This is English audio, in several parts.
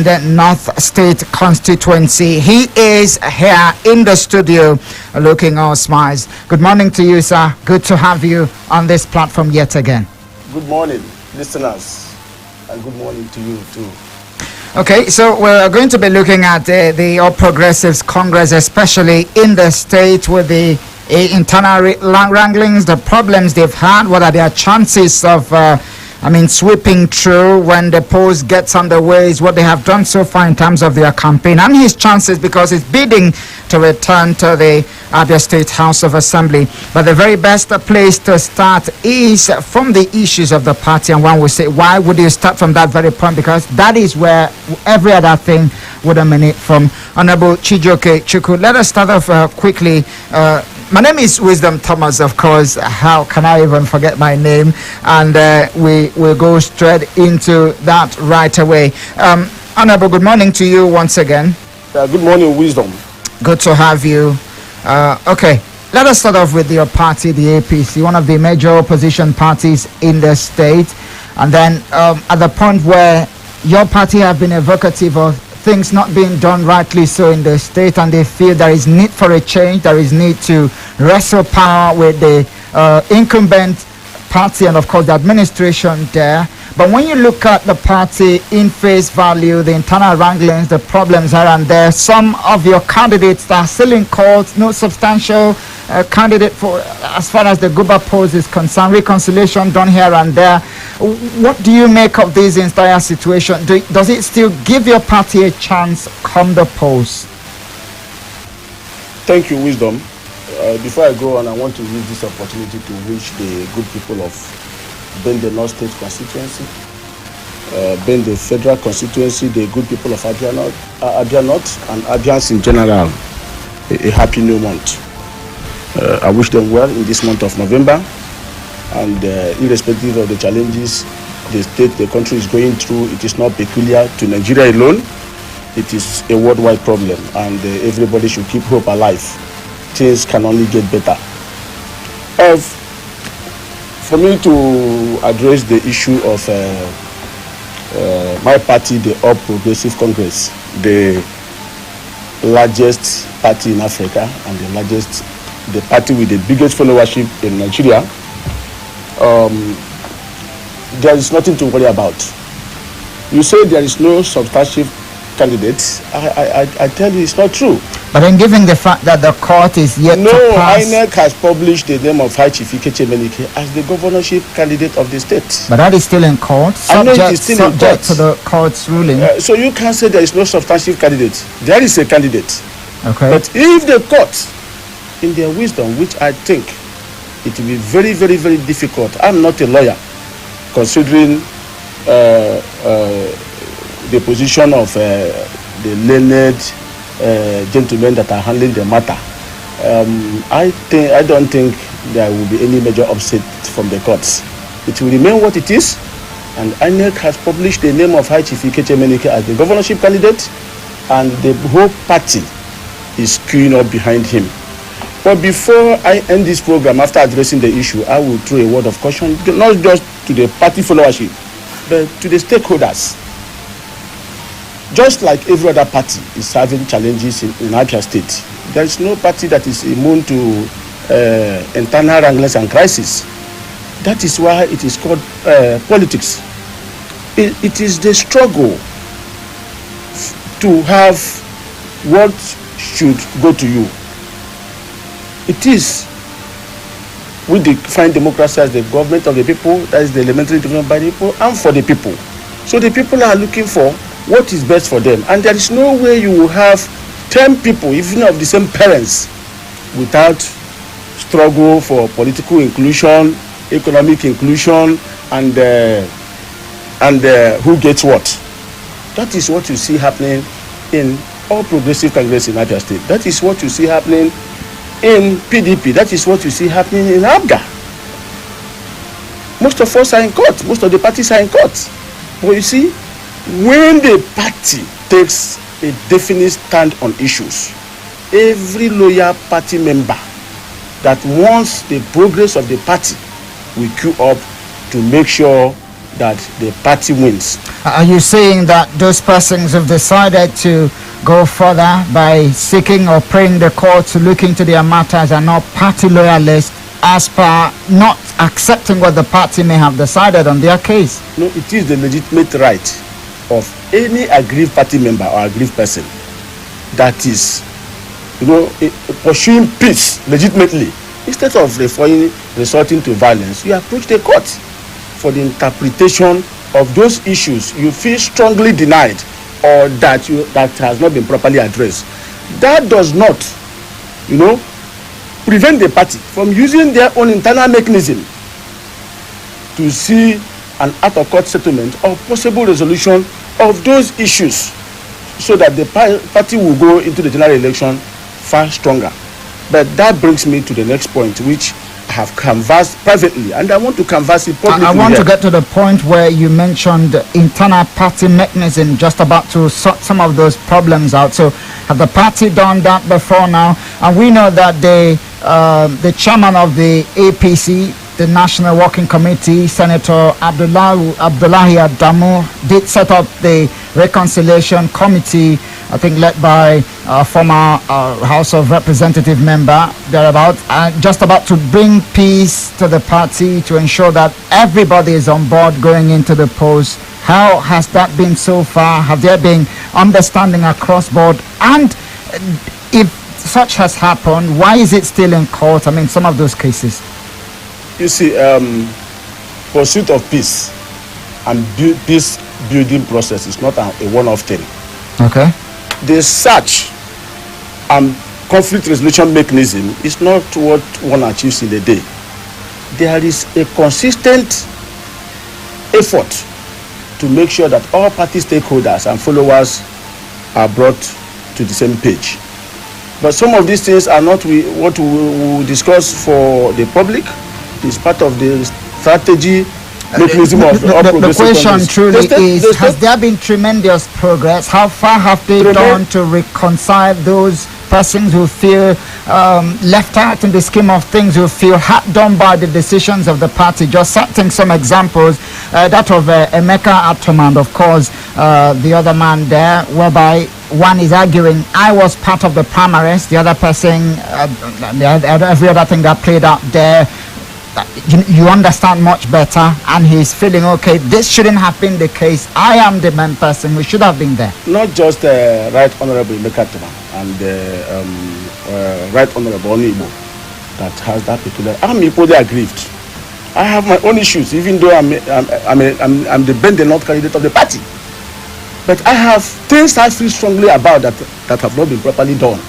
the North State constituency. He is here in the studio looking all smiles. Good morning to you, sir. Good to have you on this platform yet again. Good morning, listeners, and good morning to you too. Okay, so we're going to be looking at the All Progressives Congress, especially in the state, with the internal wranglings, the problems they've had. What are their chances of sweeping through when the polls gets underway, is what they have done so far in terms of their campaign, and his chances, because he's bidding to return to the Abia State House of Assembly. But the very best place to start is from the issues of the party, and one will say, why would you start from that very point? Because that is where every other thing would emanate from. Honorable Chijoke Chukwu, let us start off quickly. My name is Wisdom Thomas, of course. How can I even forget my name? And we will go straight into that right away. Honorable, good morning to you once again. Good morning, Wisdom. Good to have you. Okay, let us start off with your party, the APC, one of the major opposition parties in the state. And then at the point where your party have been evocative of things not being done rightly so in the state, and they feel there is need for a change, there is need to wrestle power with the incumbent party and of course the administration there. But when you look at the party in face value, the internal wranglings, the problems here and there, some of your candidates are still in court, no substantial candidate for as far as the Guba polls is concerned, reconciliation done here and there. What do you make of this entire situation? Does it still give your party a chance come the polls? Thank you, Wisdom. Before I go on, I want to use this opportunity to wish the good people of the North State constituency, the federal constituency, the good people of Abia North and Abians in general, a happy new month. I wish them well in this month of November, and irrespective of the challenges the country is going through, it is not peculiar to Nigeria alone. It is a worldwide problem, and everybody should keep hope alive. Things can only get better. For me to address the issue of my party, the All Progressive Congress, the largest party in Africa and the party with the biggest followership in Nigeria, there is nothing to worry about. You say there is no substantive candidate. I tell you it's not true. But then, given the fact that the court is yet to pass... INEC has published the name of High Chief Ikeche Menike as the governorship candidate of the state. But that is still in court, subject to the court's ruling. So you can't say there is no substantive candidate. There is a candidate. Okay. But if the court, in their wisdom, which I think it will be very, very, very difficult. I'm not a lawyer, considering the position of the learned gentlemen that are handling the matter. I don't think there will be any major upset from the courts. It will remain what it is, and INEC has published the name of High Chief Ikeche Menike as the governorship candidate, and the whole party is queuing up behind him. But before I end this program, after addressing the issue, I will throw a word of caution, not just to the party followership, but to the stakeholders. Just like every other party is having challenges in Abia State, there is no party that is immune to internal wranglings and crisis. That is why it is called politics. It is the struggle to have what should go to you. It is, we define democracy as the government of the people, that is the elementary government by the people and for the people. So the people are looking for what is best for them, and there is no way you will have 10 people, even of the same parents, without struggle for political inclusion, economic inclusion, and who gets what. That is what you see happening in All Progressive Congress in Abia State. That is what you see happening in PDP. That is what you see happening in ABGA. Most of us are in court. Most of the parties are in court. But you see, when the party takes a definite stand on issues, every loyal party member that wants the progress of the party will queue up to make sure that the party wins. Are you saying that those persons have decided to go further by seeking or praying the court to look into their matters and not party loyalists, as per not accepting what the party may have decided on their case? No, it is the legitimate right of any aggrieved party member or aggrieved person that is, pursuing peace legitimately. Instead of resorting to violence, you approach the court for the interpretation of those issues you feel strongly denied or that has not been properly addressed. That does not, prevent the party from using their own internal mechanism to see an out-of-court settlement or possible resolution of those issues, so that the party will go into the general election far stronger. But that brings me to the next point, which I have canvassed privately, and I want to canvass it publicly. I want to get to the point where you mentioned internal party mechanism, just about to sort some of those problems out. So have the party done that before now? And we know that the chairman of the APC, the National Working Committee, Senator Abdullahi Adamu, did set up the Reconciliation Committee, I think led by former House of Representative member, thereabout, just about to bring peace to the party, to ensure that everybody is on board going into the polls. How has that been so far? Have there been understanding across board? And if such has happened, why is it still in court? I mean, some of those cases. You see, pursuit of peace and peace building process is not a one-off thing. Okay. The search and conflict resolution mechanism is not what one achieves in a day. There is a consistent effort to make sure that all party stakeholders and followers are brought to the same page. But some of these things are not what we will discuss for the public. It's part of the strategy mechanism of the question truly is, has there been tremendous progress? How far have they done to reconcile those persons who feel left out in the scheme of things, who feel hard done by the decisions of the party? Just citing some examples, that of Emeka Atoman, of course, the other man there, whereby one is arguing, I was part of the primaries, the other person, every other thing that played out there, you understand much better, and he's feeling, okay, this shouldn't have been the case. I am the main person who should have been there. Not just Right Honorable Emeka Atoman and Right Honorable Onibo that has that particular. I'm equally aggrieved. I have my own issues, even though I'm the Bende North candidate of the party. But I have things I feel strongly about that have not been properly done.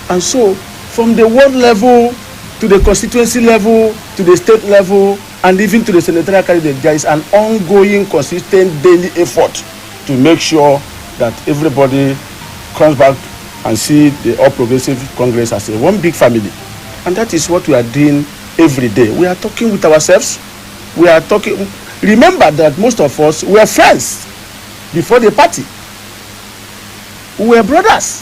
And so, from the world level to the constituency level, to the state level, and even to the senatorial candidate, there is an ongoing, consistent daily effort to make sure that everybody comes back and see the All Progressive Congress as a one big family. And that is what we are doing every day. We are talking with ourselves. We are talking. Remember that most of us were friends before the party. We were brothers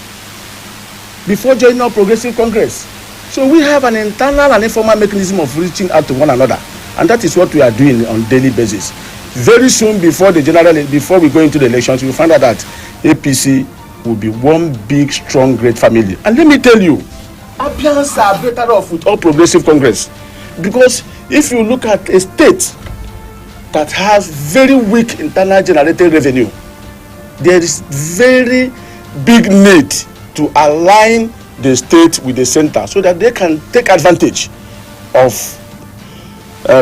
before joining All Progressive Congress. So we have an internal and informal mechanism of reaching out to one another, and that is what we are doing on a daily basis. Very soon, before we go into the elections, you will find out that APC will be one big, strong, great family. And let me tell you, Abians are better off with All Progressive Congress, because if you look at a state that has very weak internal generated revenue, there is very big need to align the state with the center so that they can take advantage of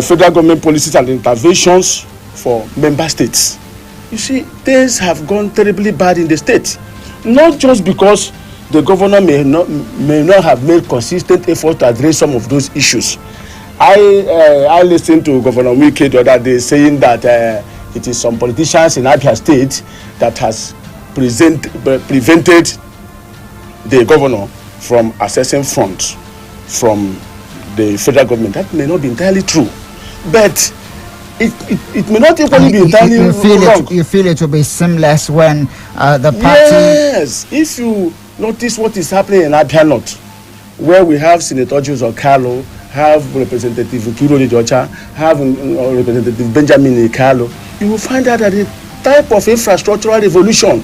federal government policies and interventions for member states. You see, things have gone terribly bad in the state, not just because the governor may not have made consistent effort to address some of those issues. I listened to Governor Wike the other day saying that it is some politicians in Abia State that has prevented the governor from accessing funds from the federal government. That may not be entirely true, but it may not equally be entirely wrong. You feel it will be seamless when the party... Yes, if you notice what is happening in Abia North, where we have Senator Kalu, have Representative Kiro Jocha, have Representative Benjamin Kalu, you will find out that the type of infrastructural revolution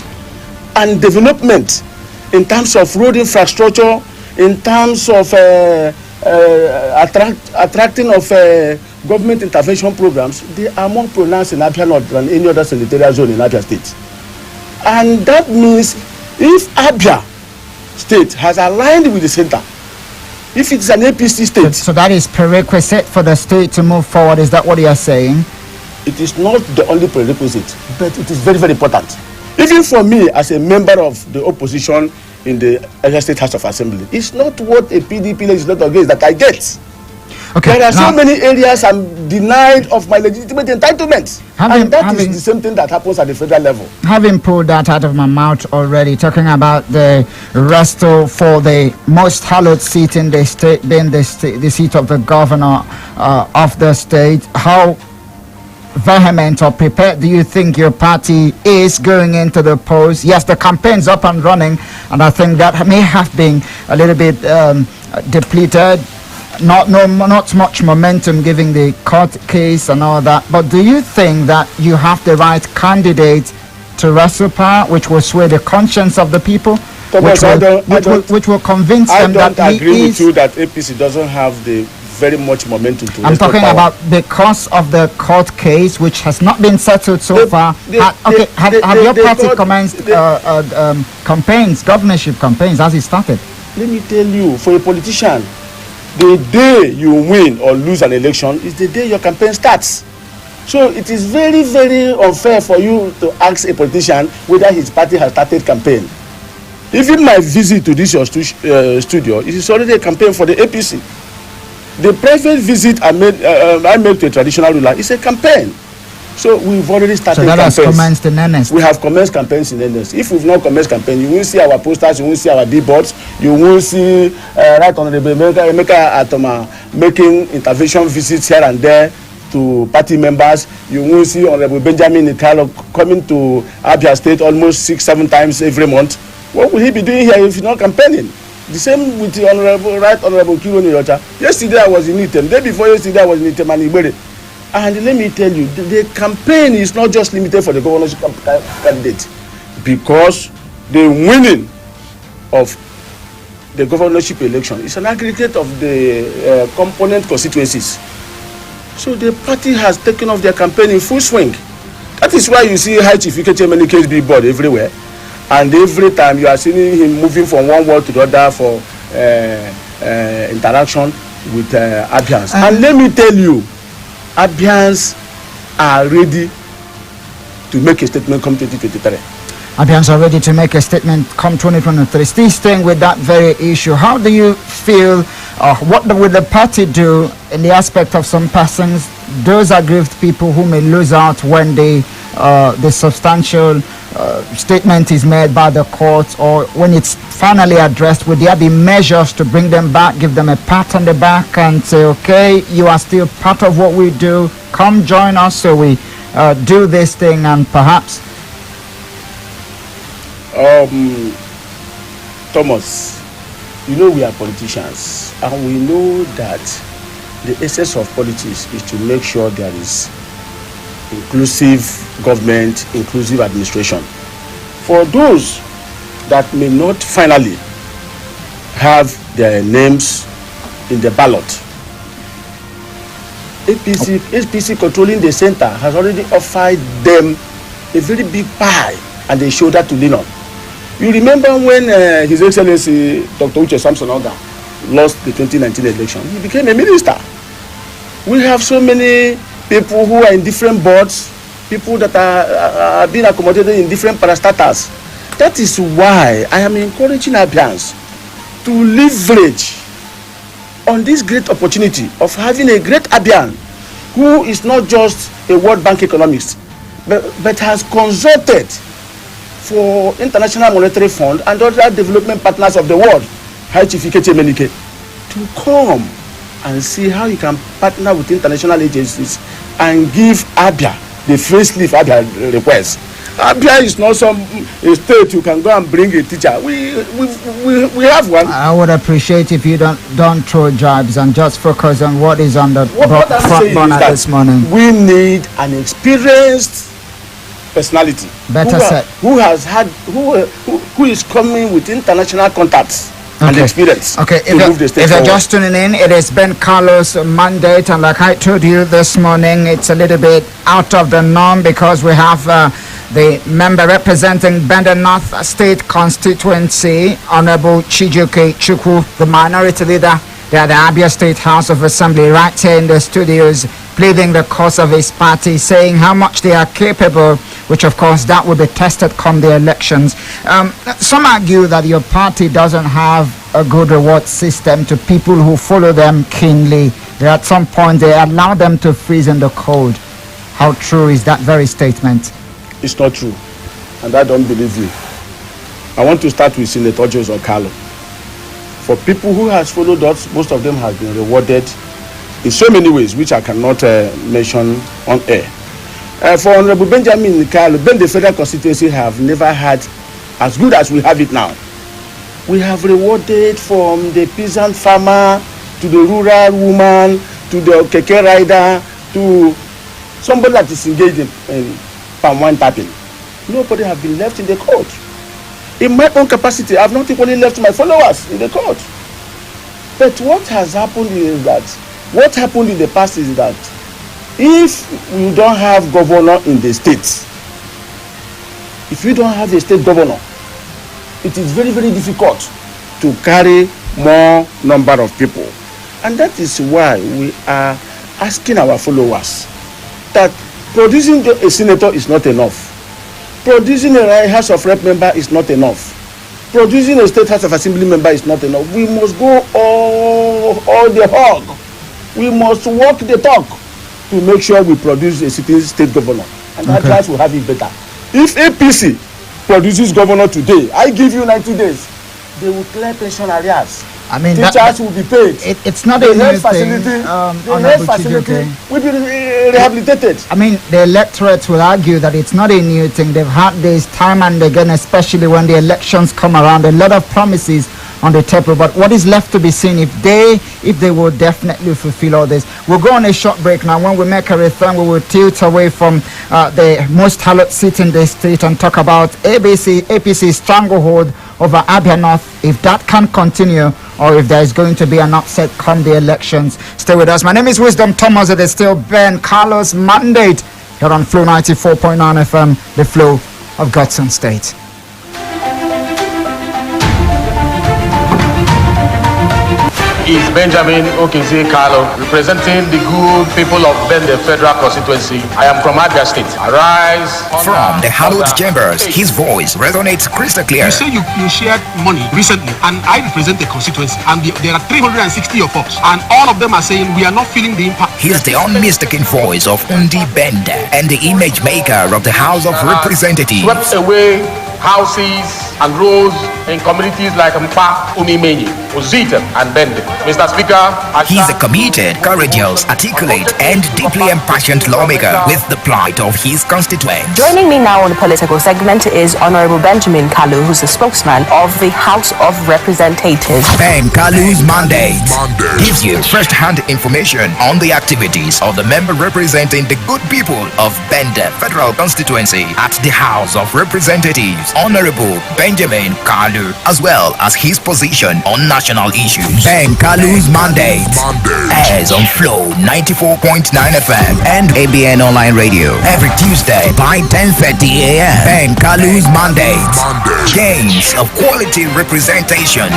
and development in terms of road infrastructure, in terms of attracting of government intervention programs, they are more pronounced in Abia North than any other senatorial zone in Abia State. And that means if Abia State has aligned with the center, if it's an APC state. So that is prerequisite for the state to move forward. Is that what you are saying? It is not the only prerequisite, but it is very, very important. Even for me, as a member of the opposition in the Abia State House of Assembly, it's not what a PDP legislator gets that I get. Okay, there are so many areas I'm denied of my legitimate entitlements. And that is the same thing that happens at the federal level. Having pulled that out of my mouth already, talking about the wrestle for the most hallowed seat in the state, being the seat of the governor of the state, how vehement or prepared do you think your party is going into the polls? Yes, the campaign's up and running, and I think that may have been a little bit depleted. Not much momentum given the court case and all that. But do you think that you have the right candidate to wrestle power, which will sway the conscience of the people, Thomas, which will convince them that I don't agree with you that APC doesn't have the very much momentum to. I'm talking about because of the court case, which has not been settled so far. Have your party commenced campaigns, governorship campaigns, as it started? Let me tell you, for a politician, the day you win or lose an election is the day your campaign starts. So it is very, very unfair for you to ask a politician whether his party has started campaign. Even my visit to this your studio, it is already a campaign for the APC. The private visit I made to a traditional ruler is a campaign. So we've already started campaigns. So that has commenced in earnest. We have commenced campaigns in earnest. If we've not commenced campaign, you won't see our posters, you won't see our billboards, you won't see Right Honorable Emeka Atoma making intervention visits here and there to party members. You won't see Honorable Benjamin Italo coming to Abia State almost 6-7 times every month. What will he be doing here if he's not campaigning? The same with the Right Honorable Kalu Yocha. Yesterday I was in Item. The day before yesterday I was in Item and Igbere. And let me tell you, the campaign is not just limited for the governorship candidate, because the winning of the governorship election is an aggregate of the component constituencies. So the party has taken off their campaign in full swing. That is why you see High Chief Ikechi billboard everywhere, and every time you are seeing him moving from one ward to the other for interaction with Abians. And let me tell you, Abians are ready to make a statement come 2023. Abians are ready to make a statement come 2023. Still staying with that very issue, how do you feel, what will the party do in the aspect of some persons, those aggrieved people who may lose out when the substantial statement is made by the court, or when it's finally addressed? Would there be measures to bring them back, give them a pat on the back and say, okay, you are still part of what we do, come join us so we do this thing? And perhaps Thomas, you know we are politicians, and we know that the essence of politics is to make sure there is inclusive government, inclusive administration. For those that may not finally have their names in the ballot, APC controlling the center has already offered them a very big pie and a shoulder to lean on. You remember when His Excellency Dr. Uche Samson Oga lost the 2019 election, he became a minister. We have so many people who are in different boards, people that are being accommodated in different parastatals. That is why I am encouraging Abians to leverage on this great opportunity of having a great Abian who is not just a World Bank economist, but has consulted for International Monetary Fund and other development partners of the world, High Chief Ikechi Emenike, to come and see how you can partner with international agencies and give Abia the facelift Abia request. Abia is not some a state you can go and bring a teacher. We have one. I would appreciate if you don't throw jabs and just focus on what is on the front burner this morning. We need an experienced personality. Better said. Who is coming with international contacts and experience. Okay, if you're just tuning in, it has been Kalu's mandate, and like I told you this morning, it's a little bit out of the norm because we have the member representing Bender North State Constituency, Honorable Chijuke Chukwu, the minority leader there at the Abia State House of Assembly, right here in the studios, pleading the cause of his party, saying how much they are capable, which of course that will be tested come the elections. Some argue that your party doesn't have a good reward system to people who follow them keenly. That at some point they allow them to freeze in the cold. How true is that very statement? It's not true, and I don't believe you. I want to start with Senator Joseph Kalu. For people who has followed us, most of them have been rewarded in so many ways, which I cannot mention on air. For Honorable Benjamin Kalu, the federal constituency have never had as good as we have it now. We have rewarded from the peasant farmer to the rural woman to the keke rider to somebody that is engaged in palm wine tapping. Nobody have been left in the court. In my own capacity, I have not equally left my followers in the court. But what has happened is that, what happened in the past is that if you don't have governor in the state, if you don't have a state governor, it is very, very difficult to carry more number of people. And that is why we are asking our followers that producing a senator is not enough. Producing a House of Rep member is not enough. Producing a State House of Assembly member is not enough. We must go all the hog. We must walk the talk to make sure we produce a state governor. And that class will have it better. If APC produces governor today, I give you 90 days, they will clear pension arrears. I mean, teachers will be paid. It's not a new thing. The health facility will be rehabilitated. I mean, the electorate will argue that it's not a new thing. They've had this time and again, especially when the elections come around. A lot of promises on the table, but what is left to be seen if they will definitely fulfill all this. We'll go on a short break now. When we make a return, we will tilt away from the most hallowed seat in the state and talk about APC's stranglehold over Abia North, if that can continue or if there is going to be an upset come the elections. Stay with us. My name is Wisdom Thomas. It is still Ben Kalu's mandate here on Flow 94.9 FM, the flow of Godson State. Is Benjamin Okinze Kalu, representing the good people of Bende Federal Constituency. I am from Abia State. Arise. From the hallowed chambers, his voice resonates crystal clear. You say you shared money recently, and I represent the constituency, and there are 360 of us, and all of them are saying we are not feeling the impact. He's the unmistaken voice of Undi Bende and the image maker of the House of Representatives. Swept away houses and roads in communities like Mpa, Umimenyi, Ozita, and Bende. Mr. Speaker, he's a committed, courageous, articulate, and deeply impassioned lawmaker with the plight of his constituents. Joining me now on the political segment is Honorable Benjamin Kalu, who's the spokesman of the House of Representatives. Ben Kalu's mandate gives you first-hand information on the activities of the member representing the good people of Bende Federal Constituency at the House of Representatives, Honorable Benjamin Kalu, as well as his position on national issues. Ben Kalu's mandate airs on Flow 94.9 FM and ABN Online Radio every Tuesday by 10:30 a.m. Ben Kalu's mandate. Gains of quality representation.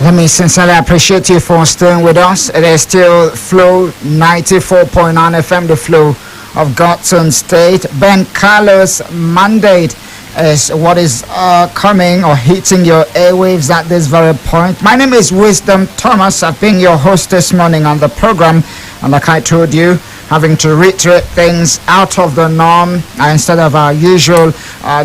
Let me sincerely appreciate you for staying with us. It is still Flow 94.9 FM, the flow of Godson State. Ben Kalu's mandate is what is coming or hitting your airwaves at this very point. My name is Wisdom Thomas. I've been your host this morning on the program, and like I told you, having to reiterate things out of the norm instead of our usual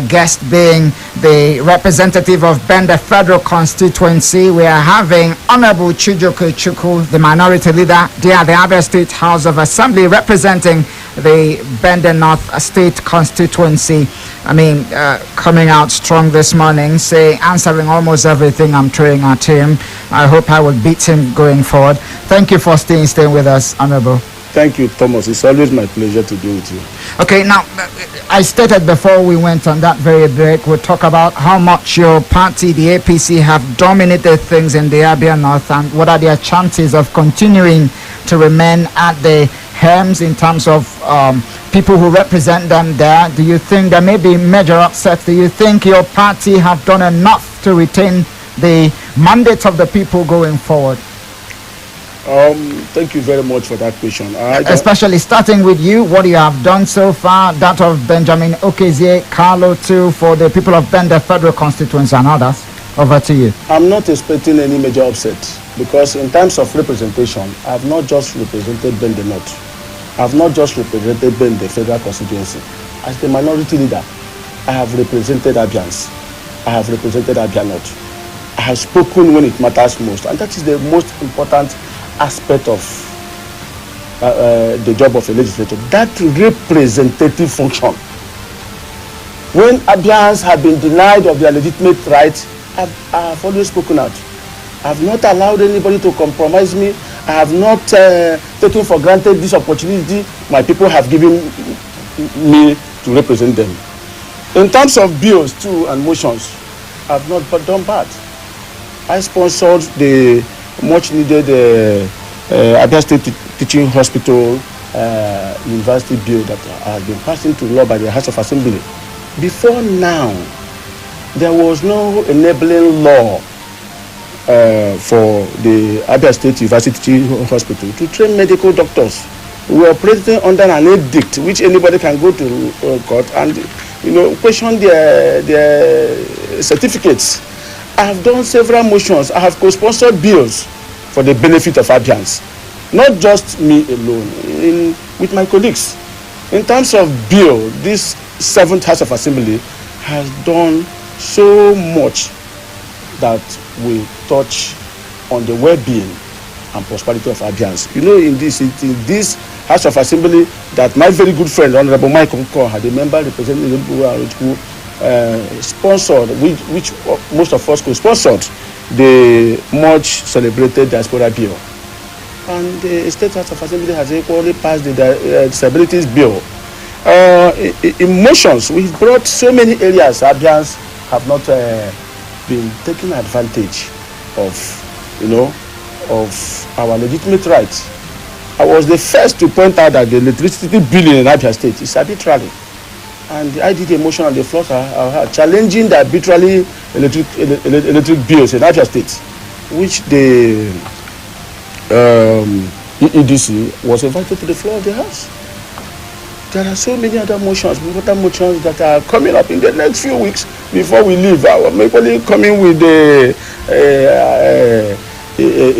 guest being the representative of Bende Federal Constituency. We are having Honorable Chijoke Chukwu, the minority leader there at the Abia State House of Assembly, representing the Bende North State Constituency. I mean, coming out strong this morning, answering almost everything I'm throwing at him. I hope I will beat him going forward. Thank you for staying with us, Honorable. Thank you, Thomas. It's always my pleasure to be with you. Okay, now, I stated before we went on that very break, we'll talk about how much your party, the APC, have dominated things in the Abia North and what are their chances of continuing to remain at the helms in terms of people who represent them there. Do you think there may be major upsets? Do you think your party have done enough to retain the mandate of the people going forward? Thank you very much for that question. Especially starting with you, what you have done so far, that of Benjamin Okezie, Kalu too, for the people of Bende Federal Constituency and others. Over to you. I'm not expecting any major upset because in terms of representation, I have not just represented Bende North. I have not just represented Bende Federal Constituency. As the minority leader, I have represented Abians. I have represented Abia North. I have spoken when it matters most, and that is the most important aspect of the job of a legislator, that representative function. When Abians have been denied of their legitimate rights, I have always spoken out. I have not allowed anybody to compromise me. I have not taken for granted this opportunity my people have given me to represent them. In terms of bills too and motions, I have not done bad. I sponsored the much needed Abia State Teaching Hospital University bill that has been passed into law by the House of Assembly. Before now, there was no enabling law for the Abia State University Teaching Hospital to train medical doctors. We are operating under an edict which anybody can go to court and question their certificates. I have done several motions. I have co-sponsored bills for the benefit of Abians. Not just me alone, with my colleagues. In terms of bill, this 7th House of Assembly has done so much that we touch on the well-being and prosperity of Abians. In this House of Assembly that my very good friend, Honorable Michael Kor, had a member representing who sponsored, which most of us co-sponsored, the much celebrated diaspora bill. And the State House of Assembly has equally passed the disabilities bill. In motions, we brought so many areas Abians have not been taking advantage of, of our legitimate rights. I was the first to point out that the electricity bill in Abia State is arbitrary. And I did a motion on the floor challenging the arbitrary electric bills in Abia State, which the EEDC was invited to the floor of the House. There are so many other motions that are coming up in the next few weeks before we leave. I'm equally coming with a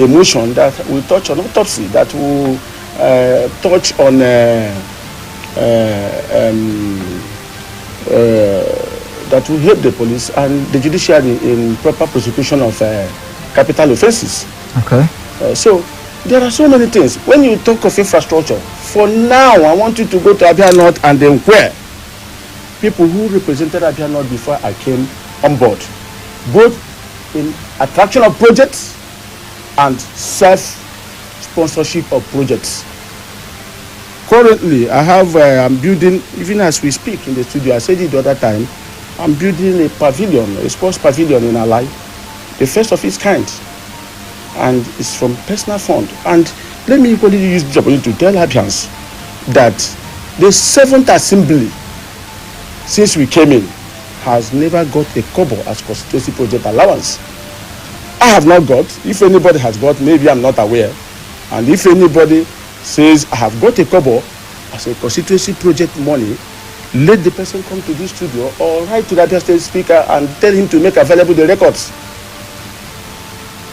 motion that will touch on autopsy, that will touch on that will help the police and the judiciary in proper prosecution of capital offences. Okay. So there are so many things. When you talk of infrastructure, for now, I want you to go to Abia North and then where people who represented Abia North before I came on board, both in attraction of projects and self-sponsorship of projects. Currently, I'm building, even as we speak in the studio, I said it the other time, I'm building a pavilion, a sports pavilion in Alai, the first of its kind. And it's from personal fund. And let me equally use this opportunity to tell Abians that the 7th Assembly, since we came in, has never got a kobo as constituency project allowance. I have not got. If anybody has got, maybe I'm not aware. And if anybody says I have got a kobo as a constituency project money, let the person come to this studio or write to the Abia State Speaker and tell him to make available the records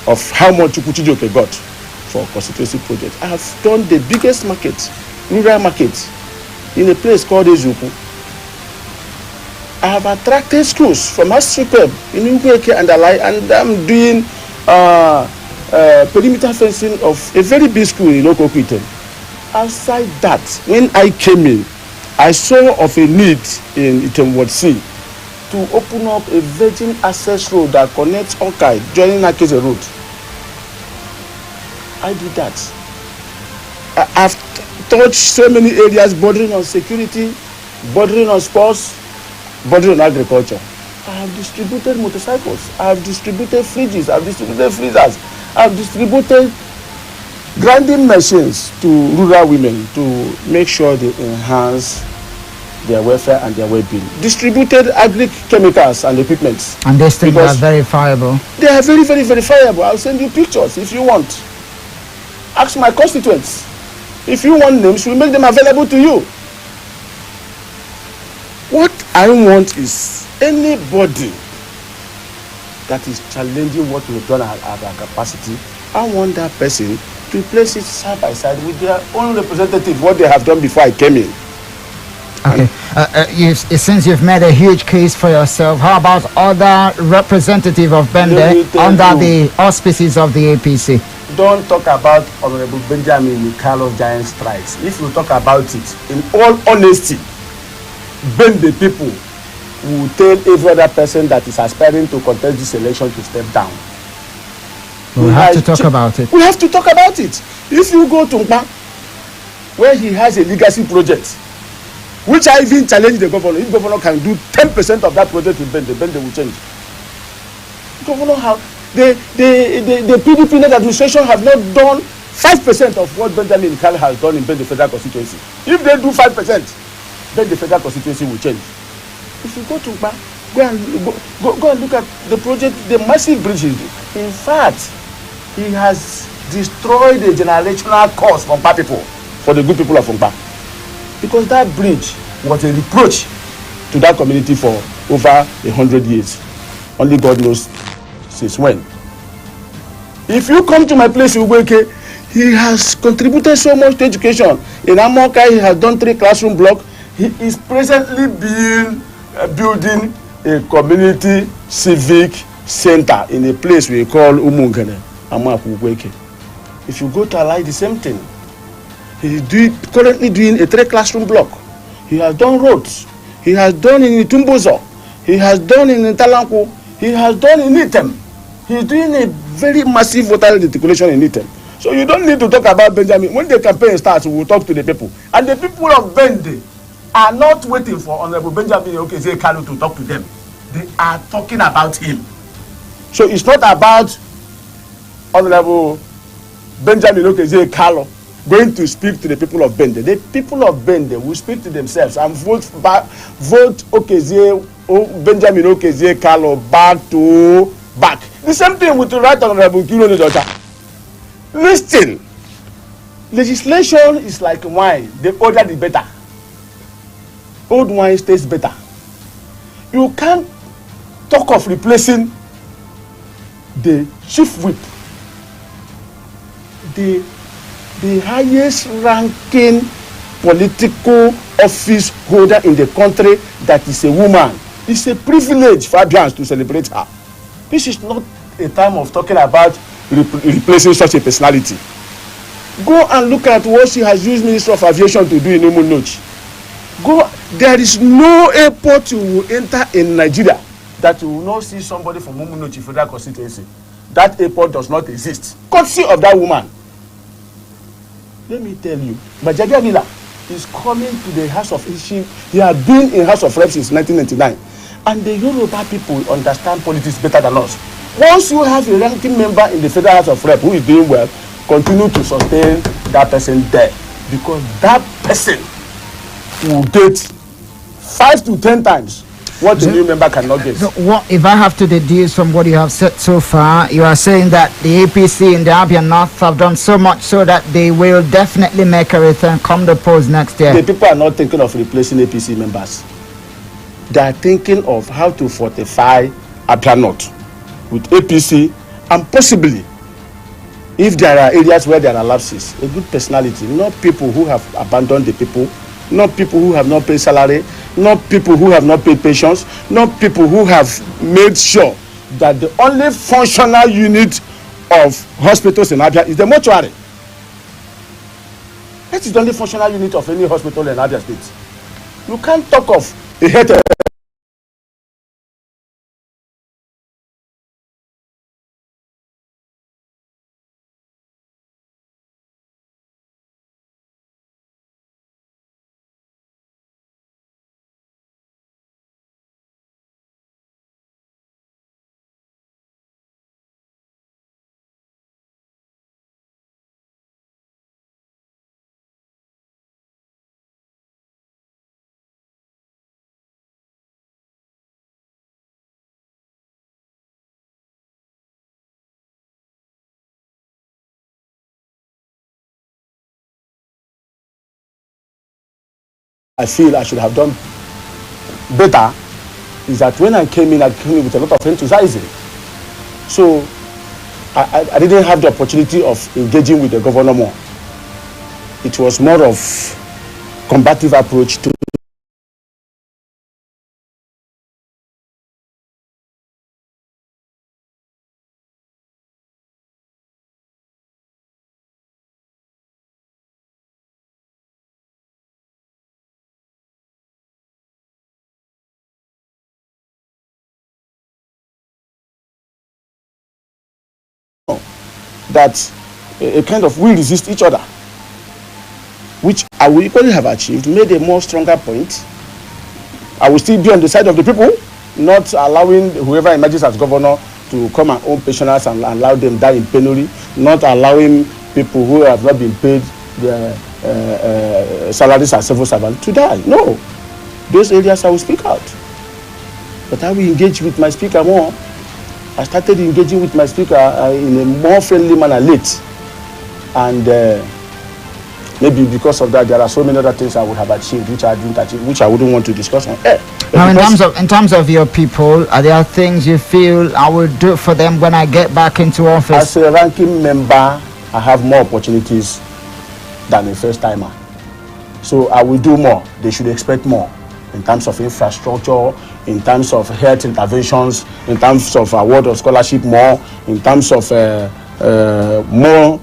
of how much Chukwuchijoke got for constituency project. I have done the biggest market rural market in a place called Ezuku. I have attracted schools from Astripeb in Ukweke and Alai, and I'm doing perimeter fencing of a very big school in Okokwiten. Outside that, when I came in, I saw of a need in Itemward C to open up a virgin access road that connects Okai, joining Akese Road. I did that. I've touched so many areas bordering on security, bordering on sports, bordering on agriculture. I have distributed motorcycles, I have distributed fridges, I have distributed freezers, I have distributed grinding machines to rural women to make sure they enhance their welfare and their well-being. Distributed agri chemicals and equipment. And these things are verifiable. They are very, very verifiable. I'll send you pictures if you want. Ask my constituents. If you want names, we'll make them available to you. What I want is anybody that is challenging what we've done at our capacity, I want that person to place it side by side with their own representative, what they have done before I came in. Okay. Since you've made a huge case for yourself, how about other representative of Bende under the auspices of the APC? Don't talk about Honorable Benjamin Kalu's giant strikes. If you talk about it, in all honesty, Bende people will tell every other person that is aspiring to contest this election to step down. We have to talk about it. We have to talk about it. If you go to Mpa, where he has a legacy project, which I even challenge the governor, if governor can do 10% of that project with Bende, Bende will change. Governor have the PDP net administration have not done 5% of what Benjamin Kalu has done in Bende Federal Constituency. If they do 5%, then the Federal Constituency will change. If you go to Mpa, go and look at the project, the massive bridges. In fact, he has destroyed the generational cause from Mpa people, for the good people of Mpa. Because that bridge was a reproach to that community for over 100 years. Only God knows since when. If you come to my place in Uweke, he has contributed so much to education. In Amoka, he has done 3 classroom blocks. He is presently building a community civic center in a place we call Umungene, Amaku Uweke. If you go to Alai, the same thing. He is currently doing a 3 classroom block. He has done roads. He has done in Itumbozo. He has done in Talanko. He has done in Item. He is doing a very massive water reticulation in Item. So you don't need to talk about Benjamin. When the campaign starts, we will talk to the people. And the people of Bende are not waiting for Honorable Benjamin Kalu to talk to them. They are talking about him. So it's not about Honorable Benjamin Kalu going to speak to the people of Bende. The people of Bende will speak to themselves and vote Benjamin Okezie Kalu back to back. The same thing with the right Honorable Kilo Nidocha. Listen, legislation is like wine. The older the better. Old wine tastes better. You can't talk of replacing the chief whip, the highest ranking political office holder in the country that is a woman. It's a privilege for Abians to celebrate her. This is not a time of talking about replacing such a personality. Go and look at what she has used Minister of Aviation to do in Umunochi. There is no airport you will enter in Nigeria that you will not see somebody from Umunochi Federal Constituency. That airport does not exist. Courtesy of that woman. Let me tell you, Bajagia Mila is coming to the House of He has been in House of Reps since 1999. And the Yoruba people understand politics better than us. Once you have a ranking member in the Federal House of Reps who is doing well, continue to sustain that person there. Because that person will get 5 to 10 times what the new member cannot get. So what, if I have to deduce from what you have said so far, you are saying that the APC in the Abia North have done so much so that they will definitely make a return come the polls next year. The people are not thinking of replacing APC members. They are thinking of how to fortify Abia North with APC and possibly if there are areas where there are lapses, a good personality, not people who have abandoned the people, not people who have not paid salary, not people who have not paid pensions, not people who have made sure that the only functional unit of hospitals in Abia is the mortuary. That is the only functional unit of any hospital in Abia State. You can't talk of a health. I feel I should have done better is that when I came in with a lot of enthusiasm. So I didn't have the opportunity of engaging with the governor more. It was more of combative approach to that a kind of we resist each other, which I will equally have achieved, made a more stronger point. I will still be on the side of the people, not allowing whoever emerges as governor to come and own pensioners and allow them die in penury, not allowing people who have not been paid their salaries as civil servants to die. No, those areas I will speak out. But I will engage with my speaker more. I started engaging with my speaker in a more friendly manner late. And maybe because of that, there are so many other things I would have achieved, which I didn't achieve, which I wouldn't want to discuss on air. Now, in terms of your people, are there things you feel I will do for them when I get back into office? As a ranking member, I have more opportunities than a first timer. So I will do more. They should expect more in terms of infrastructure, in terms of health interventions, in terms of award of scholarship more, in terms of more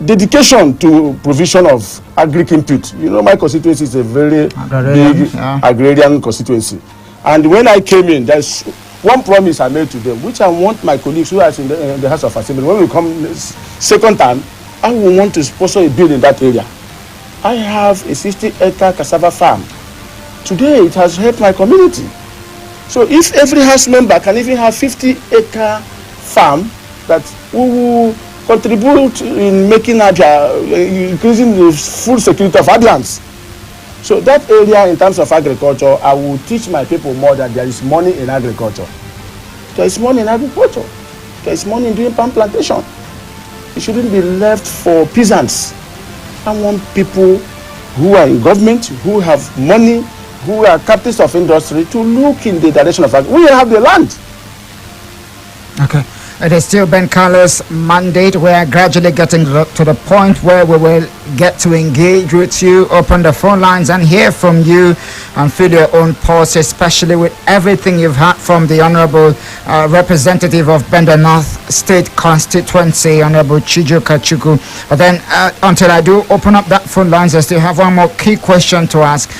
dedication to provision of agric input. You know, my constituency is a very big agrarian constituency. And when I came in, there's one promise I made to them, which I want my colleagues who are in the House of Assembly, when we come second time, I will want to sponsor a bill in that area. I have a 60-acre cassava farm. Today, it has helped my community. So if every house member can even have 50-acre farm, that will contribute in making Abia, increasing the food security of Abians. So that area in terms of agriculture, I will teach my people more that there is money in agriculture. There is money in agriculture. There is money in doing palm plantation. It shouldn't be left for peasants. I want people who are in government, who have money, who are captains of industry to look in the direction of agriculture. We have the land. Okay. It is still Ben Kalu's mandate. We are gradually getting to the point where we will get to engage with you, open the phone lines and hear from you and feel your own pulse, especially with everything you've heard from the Honorable Representative of Bender North State Constituency, Honorable Chiju Kachuku. But then until I do open up that phone lines, I still have one more key question to ask.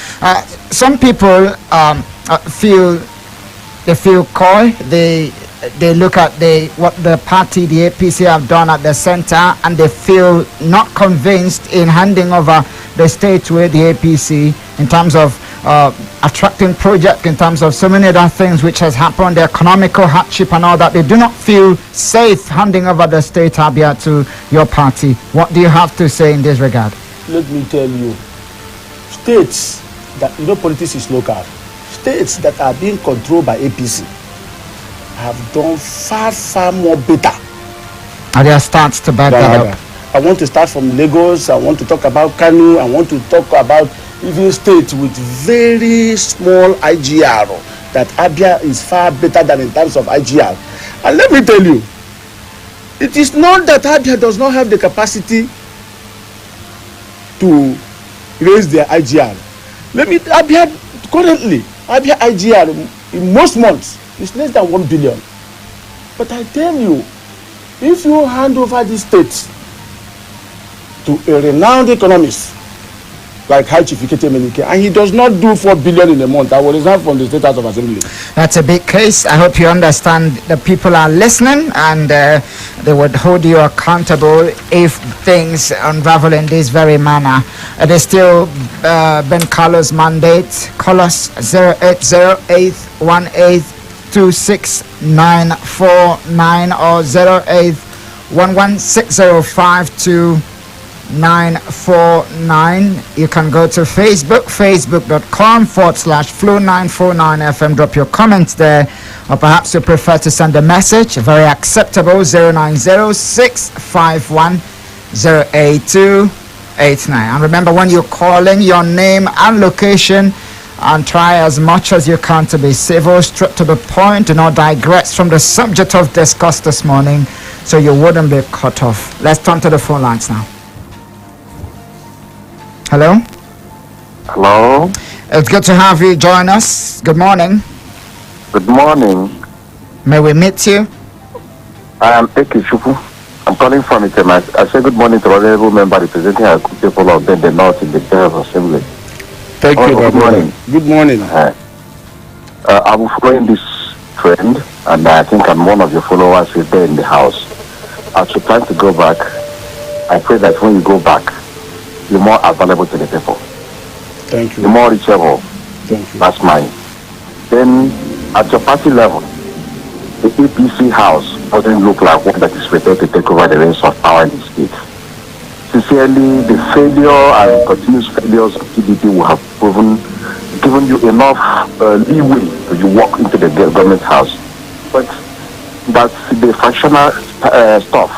Some people feel coy. They look at what the party, the APC, have done at the center, and they feel not convinced in handing over the state to the APC in terms of attracting projects, in terms of so many other things which has happened, the economical hardship and all that. They do not feel safe handing over the state, Abia, to your party. What do you have to say in this regard? Let me tell you, states that, politics is local. States that are being controlled by APC have done far more better. Are there stats to back that up? I want to start from Lagos. I want to talk about Kalu. I want to talk about even states with very small IGR. That Abia is far better than in terms of IGR. And let me tell you, It is not that Abia does not have the capacity to raise their IGR. Maybe Abia currently, Abia IGR in most months is less than 1 billion. But I tell you, if you hand over the state to a renowned economist like High Chief Iketemenike, and he does not do 4 billion in a month, I will resign from the State House of Assembly. That's a big case. I hope you understand the people are listening, and they would hold you accountable if things unravel in this very manner. It is still Ben Kalu's mandate. Call us 08081826949 or 08116052949. You can go to Facebook, facebook.com/Flow949FM. Drop your comments there, or perhaps you prefer to send a message. Very acceptable. 09065108289. And remember, when you're calling, your name and location, and try as much as you can to be civil, straight to the point. Do not digress from the subject of discuss this morning, so you wouldn't be cut off. Let's turn to the phone lines now. Hello? Hello? It's good to have you join us. Good morning. Good morning. May we meet you? I am Eki Shuku. I'm calling from Itema. I say good morning to honorable member representing our people of the North in the State of Assembly. Thank you, good morning. Good morning. I'm following this trend, and I think I'm one of your followers here there in the house. As you plan to go back, I pray that when you go back, you're more available to the people. Thank you. You're more reachable. Thank you. That's mine. Then, at your party level, the APC house doesn't look like one that is prepared to take over the reins of power in the state. Sincerely, the failure and continuous failures of PDP will have given you enough leeway to you walk into the government house. But that the fractional stuff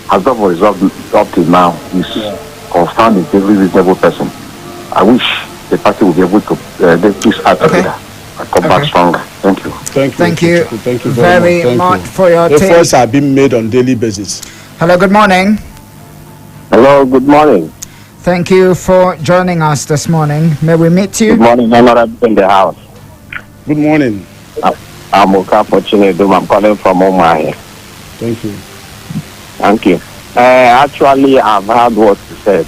has not been resolved up till now is confirmed in every reasonable person. I wish the party will be able to get this out together and come back stronger. Thank you. Thank you. Thank you very much for your take. Efforts are being made on daily basis. Hello, good morning. Hello, good morning. Thank you for joining us this morning. May we meet you? Good morning, Honorable in the house. Good morning. I'm Okafor Chinedum. I'm calling from Omahe. Thank you. Thank you. Actually, I've heard what you said,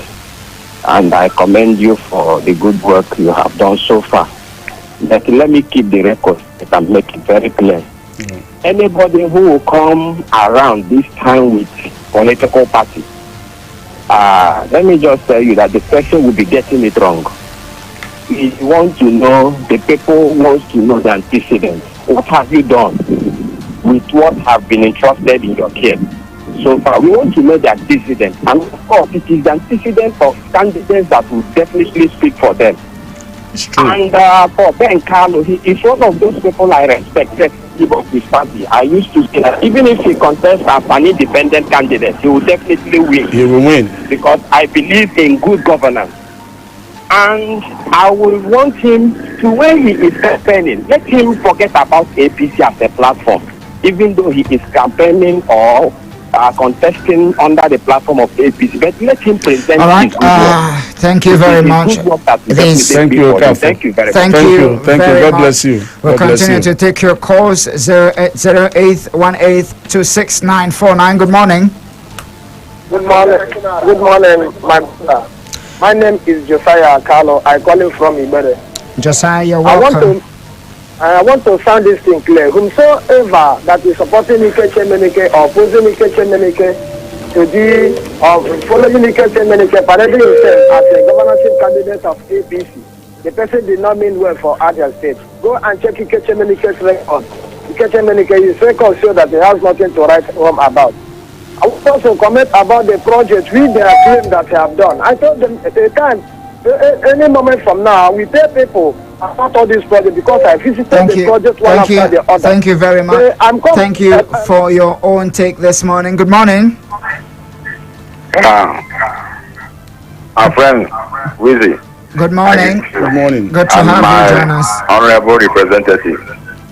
and I commend you for the good work you have done so far. But let me keep the record and make it very clear. Anybody who will come around this time with political party, let me just tell you that the person will be getting it wrong. We want to know, the people want to know the antecedents. What have you done with what have been entrusted in your care so far? We want to know the antecedents. And of course, it is the antecedents of candidates that will definitely speak for them. It's true. And for Ben Kalu, he is one of those people I respect about his party. I used to say that even if he contests as an independent candidate, he will definitely win. He will win. Because I believe in good governance. And I will want him to, when he is campaigning, let him forget about APC as a platform, even though he is campaigning or contesting under the platform of APC. But let him present all right. his good work. Thank you very much. Thank you, Thank you very much. Thank you. Thank you. God bless you. We'll God bless continue you. to take your calls. 08018266949. Good morning. Good morning. Good morning, my brother. My name is Josiah Kalu. I call you from Ibere. Josiah, you're welcome. I want to sound this thing clear. Whomsoever that is supporting Iketemenike or opposing Iketemenike to the following Iketemenike, parading himself as a governorship candidate of APC, the person did not mean well for Abia State. Go and check Iketemenike's record. Iketemenike's record shows that he has nothing to write home about. I want also comment about the project we they claim that they have done. I told them at a time, any moment from now, we pay people about all this project because I visited the project one after the other. Thank you very much. Thank you for your own take this morning. Good morning. Our friend, Wizzy. Good morning. Good morning. Good to have you join us. Honorable representative.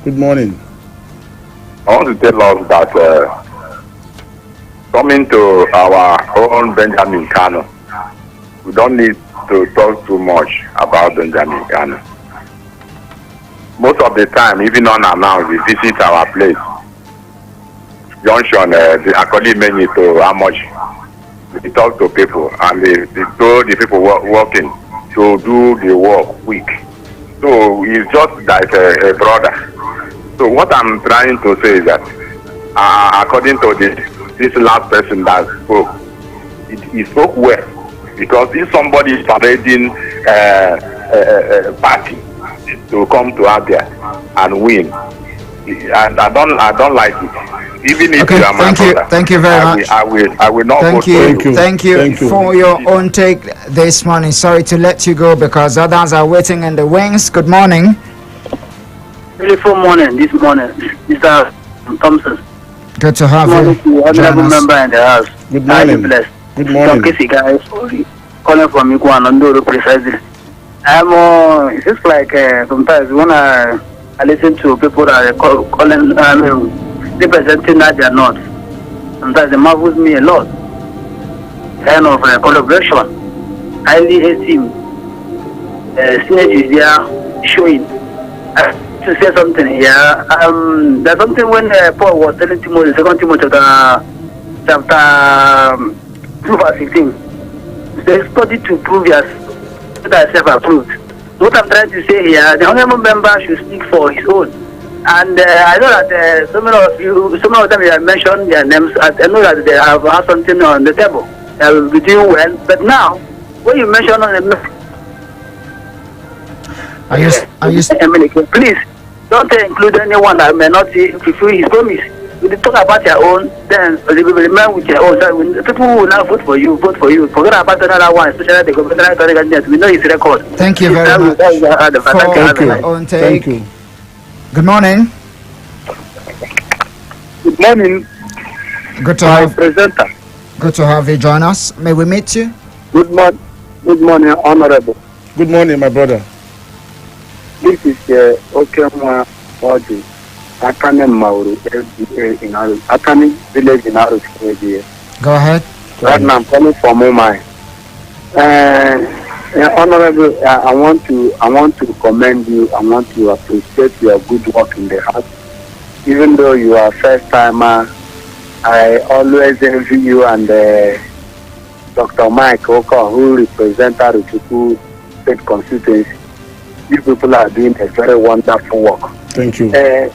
Good morning. I want to tell us that coming to our own Benjamin Kalu, we don't need to talk too much about Benjamin Kalu. Most of the time, even unannounced, we visit our place, junction, according many to how much we talk to people, and they told the people working to do the work quick. So he's just like a brother. So what I'm trying to say is that, according to this last person that spoke, he spoke well, because if somebody is parading a party to come to Abia and win, and I don't like it. Even if you are my brother, thank you very much. I will not vote for you. Thank you for your own take this morning. Sorry to let you go because others are waiting in the wings. Good morning. Beautiful morning this morning, Mr. Thompson. Good to have you. Honorable member in the house. Good morning. Blessed. Good morning. Casey guys, calling from Iguanandoro precisely. It's just like sometimes when I listen to people that are calling, representing that they are not. Sometimes it marvels me a lot. Kind of collaboration, highly esteemed, synergy there showing. To say something here, there's something when Paul was telling Timothy, 2 Timothy chapter 2 verse 15. They study to prove yourself approved. What I'm trying to say here, the honorable member should speak for his own. And I know that some of them you have mentioned their names. I know that they have had something on the table. They will be doing well. But now, when you mention on the please don't include anyone that may not fulfill his promise. When you talk about your own, then you will remain with your own. So people will now vote for you. Forget about another one, especially the government. We know his record. Thank you very much for your own take. Thank you. Good morning. Good morning. Good to have presenter. Good to have you join us. May we meet you? Good morning, Honorable. Good morning, my brother. This is Okemwa Odi, Akane Mauru, Akane village in Arus. Go ahead. Right now I'm coming from Mumbai. Honorable, I want to commend you. I want to appreciate your good work in the house. Even though you are first timer, I always envy you and Dr. Mike Oka, who represents Aruchuku State Constituency. You people are doing a very wonderful work. Thank you. At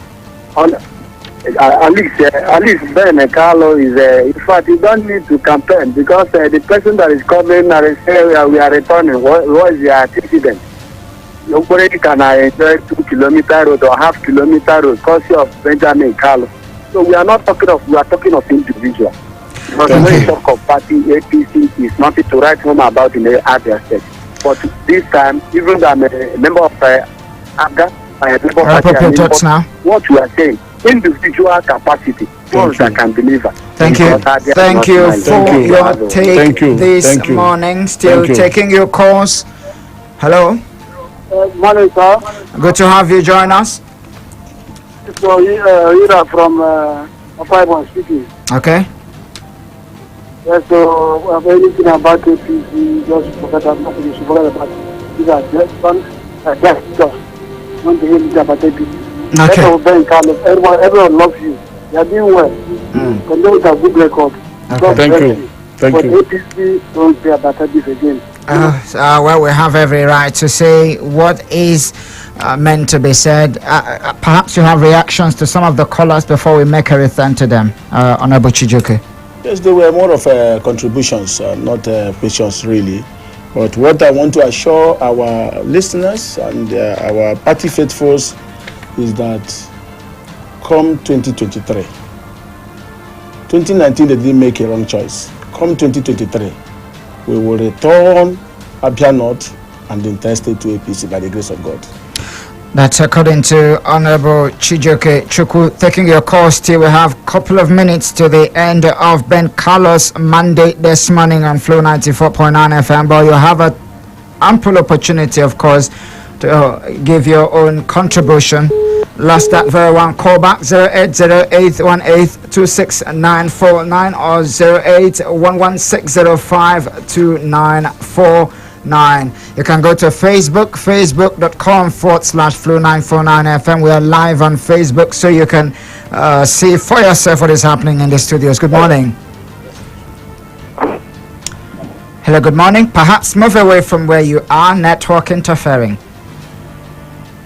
least Ben Kalu is, in fact, you don't need to campaign because the person that is coming and say we are returning, what is the antecedent? Nobody can enjoy 2 kilometer road or half kilometer road courtesy of Benjamin Kalu. So we are talking of individual. Because when you talk of party, APC is nothing to write home about in the other state. But this time, even though I'm a member of ABGA, what you are saying, individual capacity, ones that can deliver. Thank you for your take this morning. Still taking your calls. Hello. Morning, sir. Good to have you join us. So, Ira from Opaibon speaking. Okay. Yes, so anything about APC, just forget about it. Forget about it. These are just fun. Just want to hear about APC. Okay. Everyone loves you. You are doing well. And those are good record. Okay. Thank you. But APC don't say about this again. Well, we have every right to say what is meant to be said. Perhaps you have reactions to some of the callers before we make a return to them, Honorable Chijoke. Yes, they were more of contributions, not questions really. But what I want to assure our listeners and our party faithfuls is that come 2023, 2019 they didn't make a wrong choice. Come 2023, we will return Abia North and the entire state to APC by the grace of God. That's according to Honorable Chijoke Chukwu. Taking your call still, we have a couple of minutes to the end of Ben Kalu's mandate this morning on Flow 94.9 FM. But you have an ample opportunity, of course, to give your own contribution Lost that very one. Call back 08081826949 or 08116052949. You can go to Facebook, facebook.com/Flow949FM. We are live on Facebook, so you can see for yourself what is happening in the studios. Good morning. Hello, good morning. Perhaps move away from where you are. Network interfering.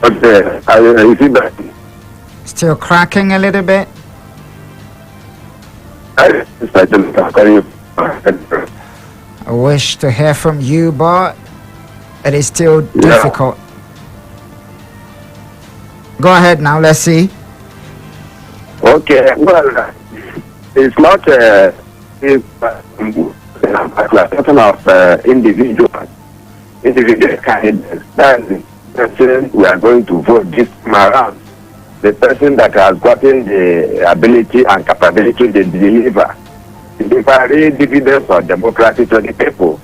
Okay, I see that. Still cracking a little bit. I wish to hear from you, but it is still difficult. Go ahead now, let's see. Okay, well, it's not person of individual candidates. That's the person we are going to vote this time around. The person that has gotten the ability and capability to deliver dividends of democracy to the people.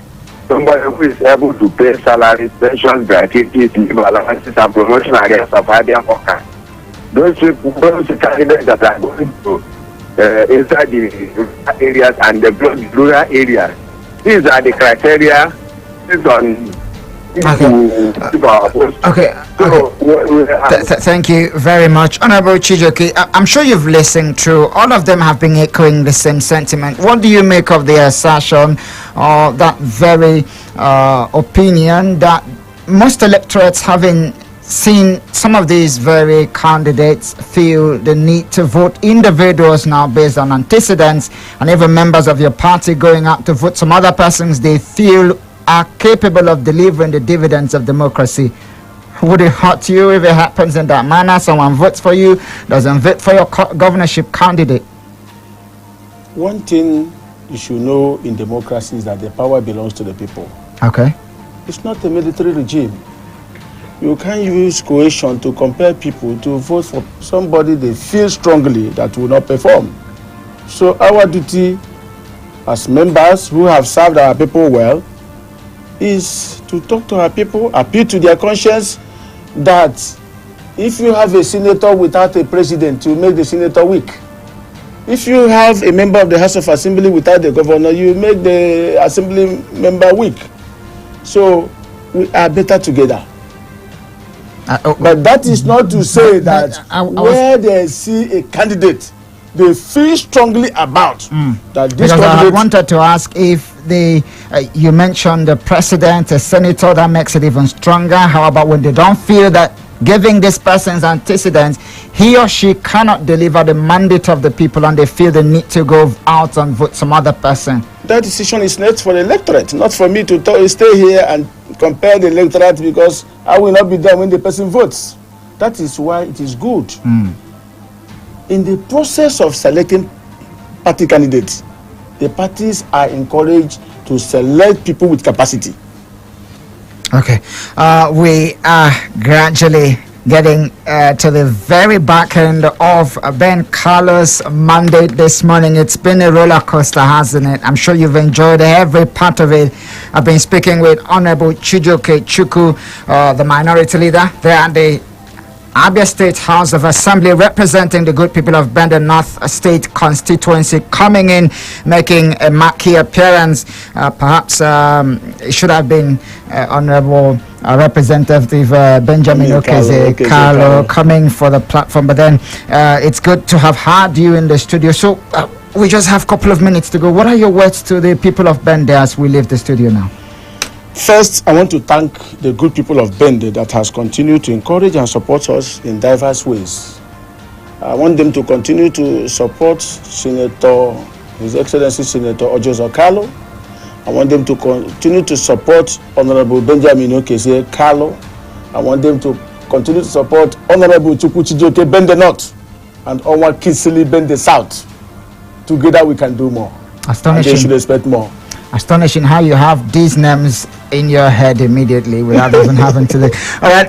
Somebody who is able to pay salaries, pensions, gratuities, leave allowances, and promotion against of hard workers. Those candidates that are going to inside the areas and the rural areas. These are the criteria based on. Okay. Thank you very much, Honorable Chijoke. I'm sure you've listened to. All of them have been echoing the same sentiment. What do you make of the assertion or that very opinion that most electorates having seen some of these very candidates feel the need to vote individuals now based on antecedents, and even members of your party going out to vote some other persons they feel are capable of delivering the dividends of democracy? Would it hurt you if it happens in that manner? Someone votes for you, doesn't vote for your governorship candidate? One thing you should know in democracy is that the power belongs to the people. Okay. It's not a military regime. You can't use coercion to compel people to vote for somebody they feel strongly that will not perform. So our duty as members who have served our people well is to talk to our people, appeal to their conscience that if you have a senator without a president, you make the senator weak. If you have a member of the House of Assembly without the governor, you make the assembly member weak. So we are better together. But that is not to say that where they see a candidate they feel strongly about that this because candidate. I wanted to ask if you mentioned the president, a senator, that makes it even stronger. How about when they don't feel that giving this person's antecedents, he or she cannot deliver the mandate of the people and they feel the need to go out and vote some other person? That decision is not for the electorate, not for me to stay here and compare the electorate, because I will not be there when the person votes. That is why it is good. In the process of selecting party candidates, the parties are encouraged to select people with capacity. Okay. We are gradually getting to the very back end of Ben Kalu's mandate this morning. It's been a roller coaster, hasn't it? I'm sure you've enjoyed every part of it. I've been speaking with Honorable Chijoke Chukwu, the minority leader there at the Abia State House of Assembly, representing the good people of Bender North State constituency, coming in, making a marquee appearance. Perhaps it should have been Honorable Representative Benjamin Okeze Kalu coming for the platform, but then it's good to have had you in the studio. So we just have a couple of minutes to go. What are your words to the people of Bender as we leave the studio now? First, I want to thank the good people of Bende that has continued to encourage and support us in diverse ways. I want them to continue to support His Excellency Senator Ojozo Kalu. I want them to continue to support Honorable Benjamin Okeze Kalu. I want them to continue to support Honorable Chukwu Chijoke Bende North and Onwa Kisili Bende South. Together we can do more. Astonishing. And they should expect more. Astonishing how you have these names in your head immediately without even having to look. All right,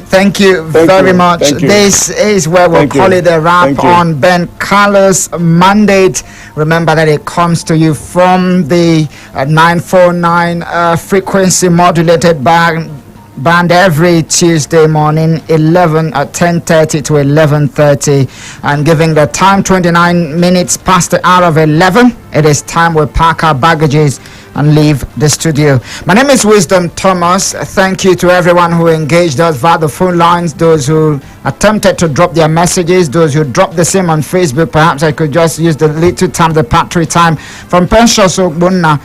thank you very much. This is where we'll call it a wrap on Ben Kalu's mandate. Remember that it comes to you from the 949 frequency modulated band band every Tuesday morning, 10:30 to 11:30, and giving the time 29 minutes past the hour of 11. It is time we pack our baggages and leave the studio. My name is Wisdom Thomas. Thank you to everyone who engaged us via the phone lines, those who attempted to drop their messages, those who dropped the same on Facebook. Perhaps I could just use the little time, the battery time. From Precious Ogbonna,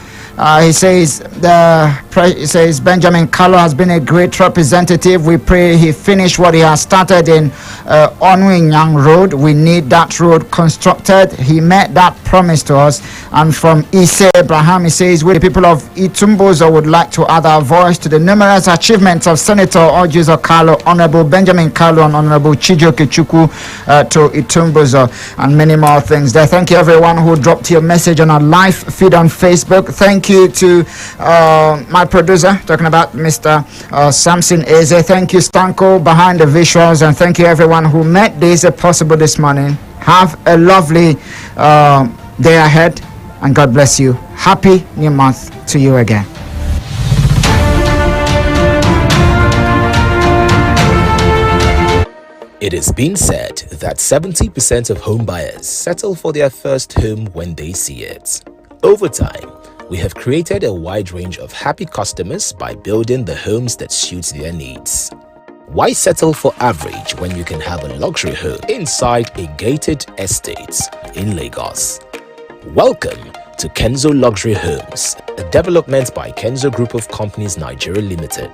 he says Benjamin Kalu has been a great representative. We pray he finish what he has started in Onwinyang Road. We need that road constructed. He met that promise to us. And from Ise Abraham, he says, we the people of Itumbozo would like to add our voice to the numerous achievements of Senator Ojuzo Kalu, Honorable Benjamin Kalu, and Honorable Chijoke Chukwu to Itumbozo, and many more things there. Thank you everyone who dropped your message on our live feed on Facebook. Thank you to my producer, talking about Mr. Samson Eze. Thank you, Stanko, behind the visuals, and thank you everyone who made this possible this morning. Have a lovely day ahead, and God bless you. Happy new month to you again. It has been said that 70% of home buyers settle for their first home when they see it. Over time, we have created a wide range of happy customers by building the homes that suit their needs. Why settle for average when you can have a luxury home inside a gated estate in Lagos? Welcome to Kenzo Luxury Homes, a development by Kenzo Group of Companies Nigeria Limited.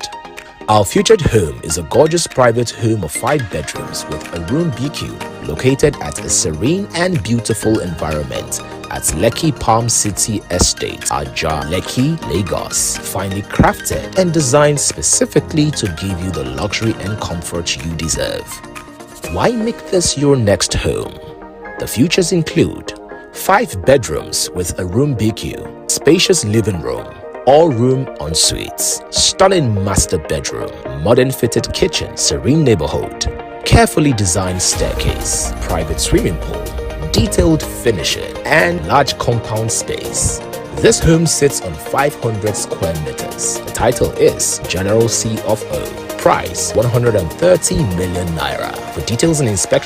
Our featured home is a gorgeous private home of 5 bedrooms with a room BQ located at a serene and beautiful environment at Lekki Palm City Estate, Aja, Lekki, Lagos. Finely crafted and designed specifically to give you the luxury and comfort you deserve. Why make this your next home? The features include 5 bedrooms with a room BQ, spacious living room, all-room en-suites, stunning master bedroom, modern fitted kitchen, serene neighborhood, carefully designed staircase, private swimming pool, detailed finishing, and large compound space. This home sits on 500 square meters. The title is General C of O. Price 130 million naira. For details and inspection